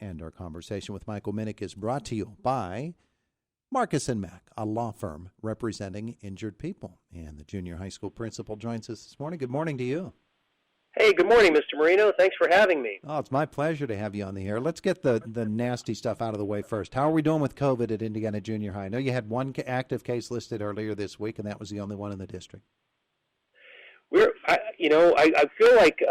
And our conversation with Michael Minnick is brought to you by Marcus & Mack, a law firm representing injured people. And the junior high school principal joins us this morning. Good morning to you. Hey, good morning, Mr. Marino. Thanks for having me. Oh, it's my pleasure to have you on the air. Let's get the nasty stuff out of the way first. How are we doing with COVID at Indiana Junior High? I know you had one active case listed earlier this week, and that was the only one in the district. I feel like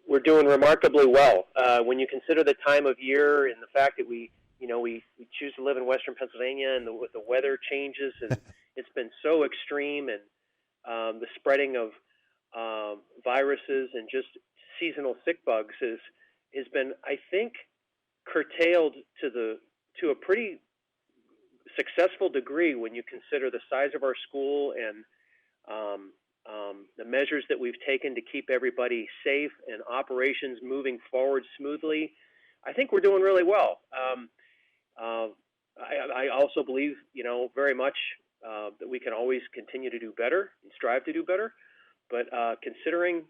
we're doing remarkably well when you consider the time of year and the fact that we choose to live in Western Pennsylvania and the weather changes, and it's been so extreme, and the spreading of viruses and just seasonal sick bugs has been, I think, curtailed to a pretty successful degree when you consider the size of our school and the measures that we've taken to keep everybody safe and operations moving forward smoothly. I think we're doing really well. I also believe, very much that we can always continue to do better and strive to do better. But considering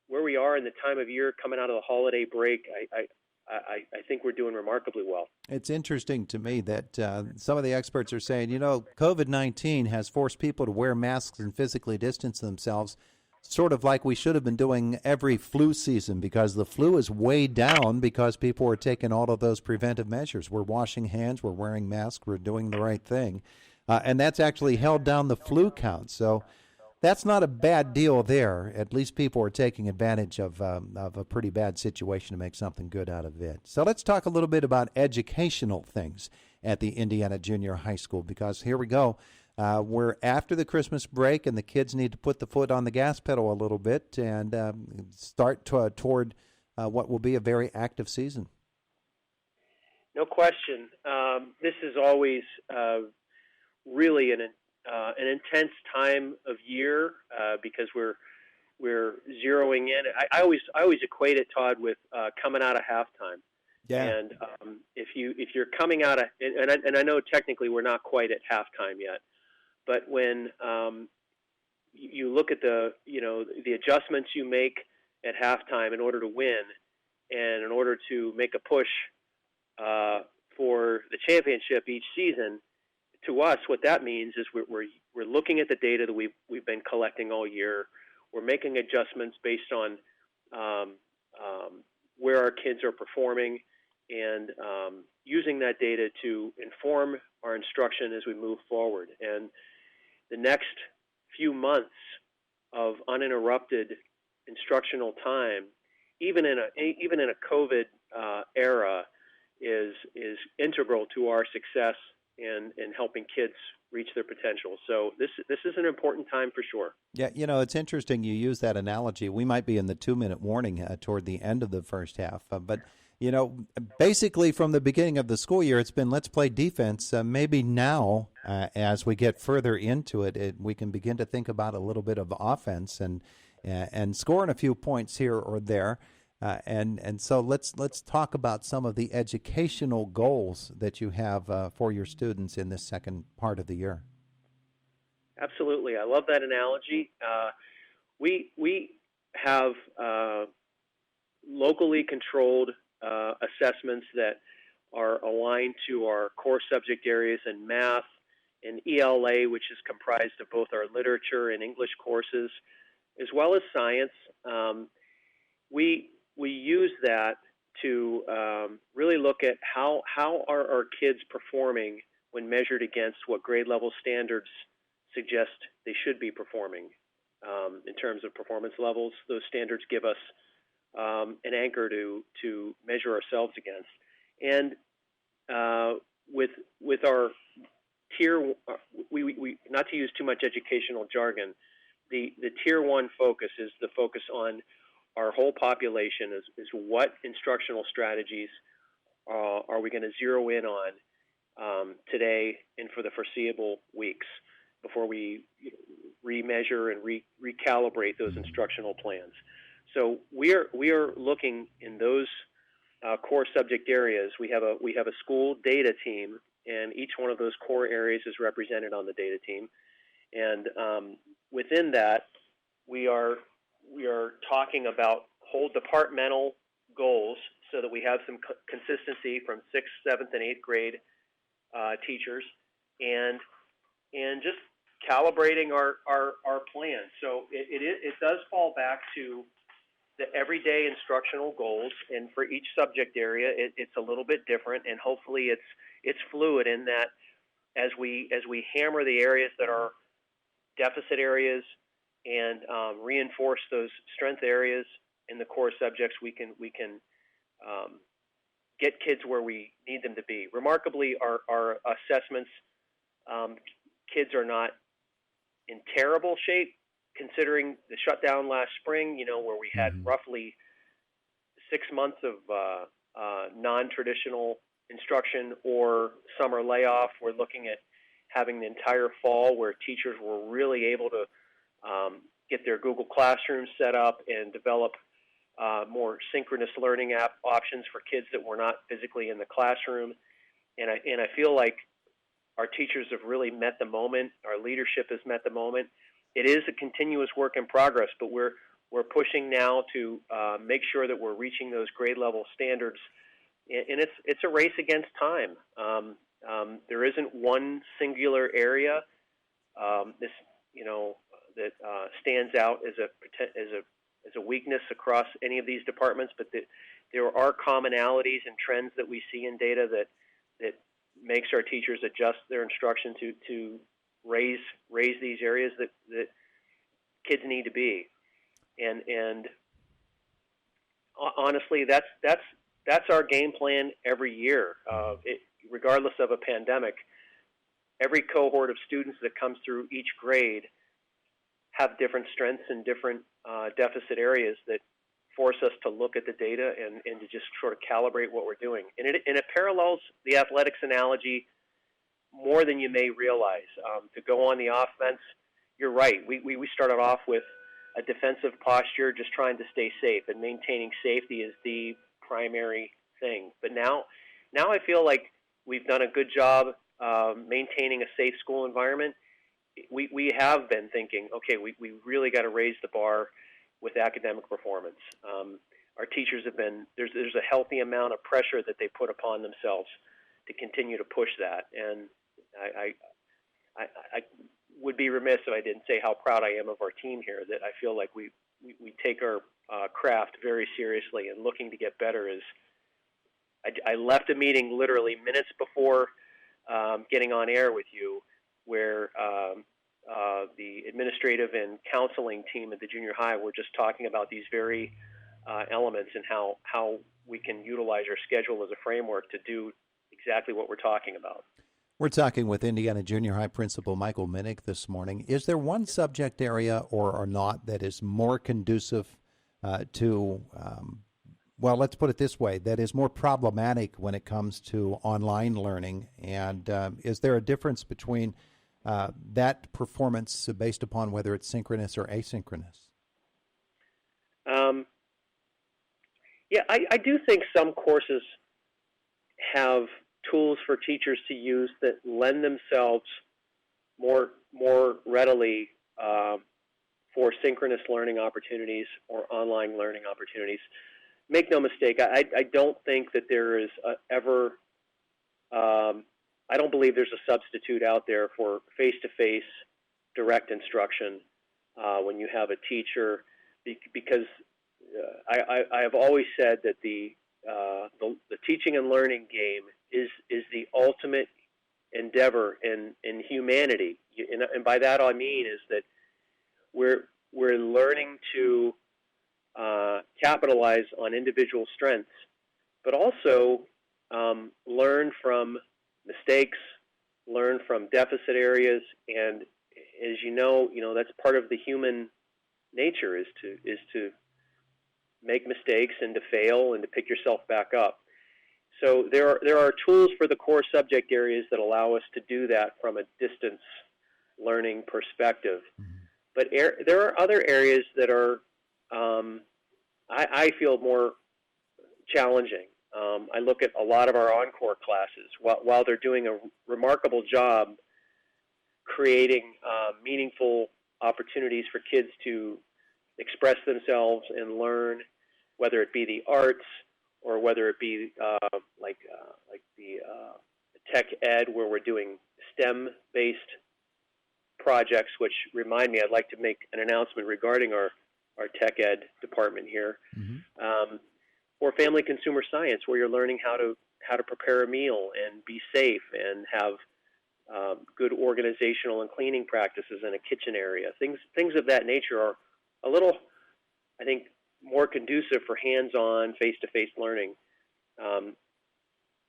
where we are in the time of year coming out of the holiday break, I think we're doing remarkably well. It's interesting to me that some of the experts are saying, COVID-19 has forced people to wear masks and physically distance themselves, sort of like we should have been doing every flu season, because the flu is way down because people are taking all of those preventive measures. We're washing hands, we're wearing masks, we're doing the right thing. And that's actually held down the flu count. So that's not a bad deal there. At least people are taking advantage of a pretty bad situation to make something good out of it. So let's talk a little bit about educational things at the Indiana Junior High School, because here we go. We're after the Christmas break, and the kids need to put the foot on the gas pedal a little bit and start toward what will be a very active season. No question. This is always really an intense time of year because we're zeroing in. I always equate it, Todd, with coming out of halftime. Yeah. And if you're coming out of, and I know technically we're not quite at halftime yet, but when you look at the adjustments you make at halftime in order to win, and in order to make a push for the championship each season, to us, what that means is we're looking at the data that we've been collecting all year. We're making adjustments based on where our kids are performing, and using that data to inform our instruction as we move forward. And the next few months of uninterrupted instructional time, even in a COVID era, is integral to our success in helping kids reach their potential. So this is an important time for sure. Yeah, it's interesting you use that analogy. We might be in the 2-minute warning toward the end of the first half, but basically from the beginning of the school year, it's been let's play defense. Maybe now, as we get further into it, we can begin to think about a little bit of offense and scoring a few points here or there. And so let's talk about some of the educational goals that you have for your students in this second part of the year. Absolutely. I love that analogy. We have locally controlled assessments that are aligned to our core subject areas in math and ELA, which is comprised of both our literature and English courses, as well as science. We use that to really look at how are our kids performing when measured against what grade level standards suggest they should be performing in terms of performance levels. Those standards give us an anchor to measure ourselves against. And with our tier, we not to use too much educational jargon, the tier one focus is the focus on our whole population is what instructional strategies are we going to zero in on today and for the foreseeable weeks before we remeasure and recalibrate those instructional plans. So we are looking in those core subject areas. We have a school data team, and each one of those core areas is represented on the data team. And within that, we are talking about whole departmental goals so that we have some consistency from 6th, 7th, and 8th grade teachers, and just calibrating our plan. So it does fall back to the everyday instructional goals, and for each subject area, it's a little bit different, and hopefully it's fluid in that as we hammer the areas that are deficit areas and reinforce those strength areas in the core subjects, we can get kids where we need them to be. Remarkably, our assessments, kids are not in terrible shape, considering the shutdown last spring, where we had roughly 6 months of non-traditional instruction or summer layoff. We're looking at having the entire fall where teachers were really able to get their Google Classrooms set up and develop more synchronous learning options for kids that were not physically in the classroom. And I feel like our teachers have really met the moment. Our leadership has met the moment. It is a continuous work in progress, but we're pushing now to make sure that we're reaching those grade level standards. And it's a race against time. There isn't one singular area that stands out as a weakness across any of these departments, but there are commonalities and trends that we see in data that makes our teachers adjust their instruction to raise these areas that kids need to be, and honestly, that's our game plan every year, regardless of a pandemic. Every cohort of students that comes through each grade have different strengths and different deficit areas that force us to look at the data and to just sort of calibrate what we're doing. And it parallels the athletics analogy more than you may realize. To go on the offense, you're right. We started off with a defensive posture, just trying to stay safe, and maintaining safety is the primary thing. But now I feel like we've done a good job maintaining a safe school environment. We have been thinking, okay, we really got to raise the bar with academic performance. Our teachers have been, there's a healthy amount of pressure that they put upon themselves to continue to push that. And I would be remiss if I didn't say how proud I am of our team here, that I feel like we take our craft very seriously, and looking to get better. Is I left a meeting literally minutes before getting on air with you, where the administrative and counseling team at the junior high were just talking about these very elements and how we can utilize our schedule as a framework to do exactly what we're talking about. We're talking with Indiana Junior High Principal Michael Minnick this morning. Is there one subject area or not that is more conducive to, well, let's put it this way, that is more problematic when it comes to online learning? And is there a difference between that performance based upon whether it's synchronous or asynchronous? Yeah, I do think some courses have tools for teachers to use that lend themselves more readily for synchronous learning opportunities or online learning opportunities. Make no mistake, I don't think that there is I don't believe there's a substitute out there for face-to-face direct instruction when you have a teacher, because I have always said that the teaching and learning game is the ultimate endeavor in humanity, and by that I mean is that we're learning to capitalize on individual strengths, but also learn from mistakes, learn from deficit areas, and as you know, that's part of the human nature is to make mistakes and to fail and to pick yourself back up. So there are tools for the core subject areas that allow us to do that from a distance learning perspective. But there are other areas that are, I feel, more challenging. I look at a lot of our encore classes. While they're doing a remarkable job creating meaningful opportunities for kids to express themselves and learn, whether it be the arts or whether it be like the tech ed, where we're doing STEM-based projects, which remind me, I'd like to make an announcement regarding our tech ed department here, or family consumer science, where you're learning how to prepare a meal and be safe and have good organizational and cleaning practices in a kitchen area. Things of that nature are a little, I think, more conducive for hands-on, face-to-face learning.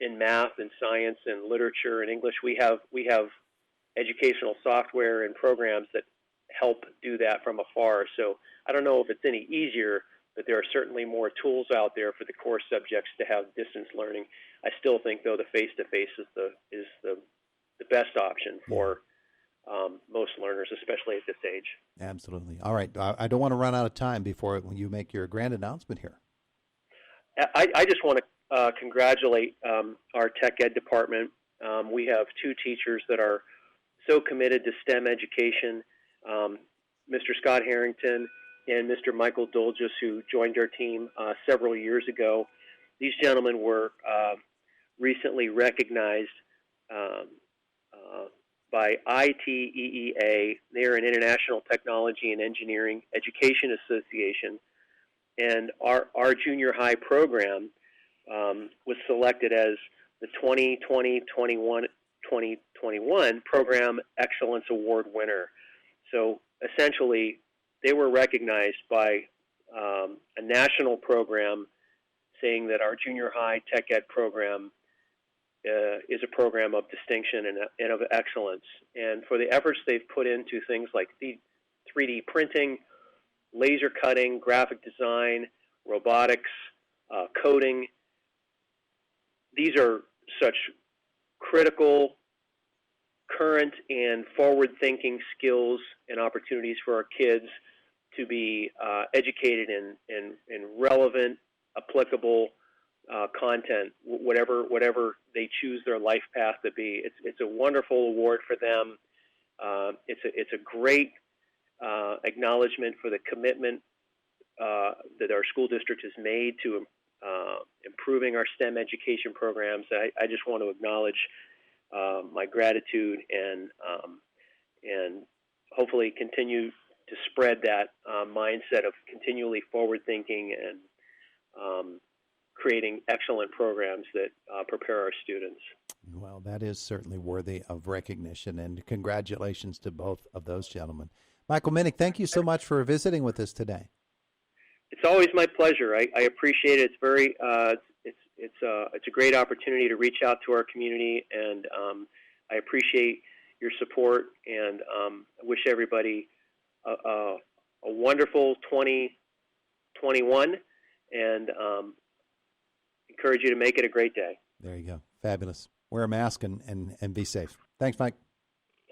In math and science and literature and English, we have educational software and programs that help do that from afar. So I don't know if it's any easier, but there are certainly more tools out there for the core subjects to have distance learning. I still think, though, the face-to-face is the best option for most learners, especially at this age. Absolutely. All right. I don't want to run out of time before you make your grand announcement here. I just want to congratulate our tech ed department. We have 2 teachers that are so committed to STEM education, Mr. Scott Harrington and Mr. Michael Dolges, who joined our team several years ago. These gentlemen were recently recognized by ITEEA. They're an International Technology and Engineering Education Association, and our junior high program was selected as the 2020-21 Program Excellence Award winner. So essentially, they were recognized by a national program saying that our junior high tech ed program is a program of distinction and of excellence. And for the efforts they've put into things like 3D printing, laser cutting, graphic design, robotics, coding, these are such critical, current, and forward-thinking skills and opportunities for our kids to be educated in relevant, applicable content, whatever they choose their life path to be. It's a wonderful award for them. It's a great acknowledgement for the commitment that our school district has made to improving our STEM education programs. I just want to acknowledge my gratitude and hopefully continue to spread that mindset of continually forward-thinking and creating excellent programs that prepare our students. Well, that is certainly worthy of recognition, and congratulations to both of those gentlemen. Michael Minnick, thank you so much for visiting with us today. It's always my pleasure. I appreciate it. It's very it's a great opportunity to reach out to our community, and I appreciate your support, and I wish everybody a wonderful 2021, and encourage you to make it a great day. There you go. Fabulous. Wear a mask and be safe. Thanks, Mike.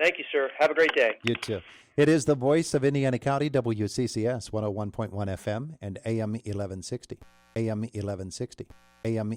Thank you, sir. Have a great day. You too. It is the voice of Indiana County, WCCS 101.1 FM and AM 1160. AM 1160. AM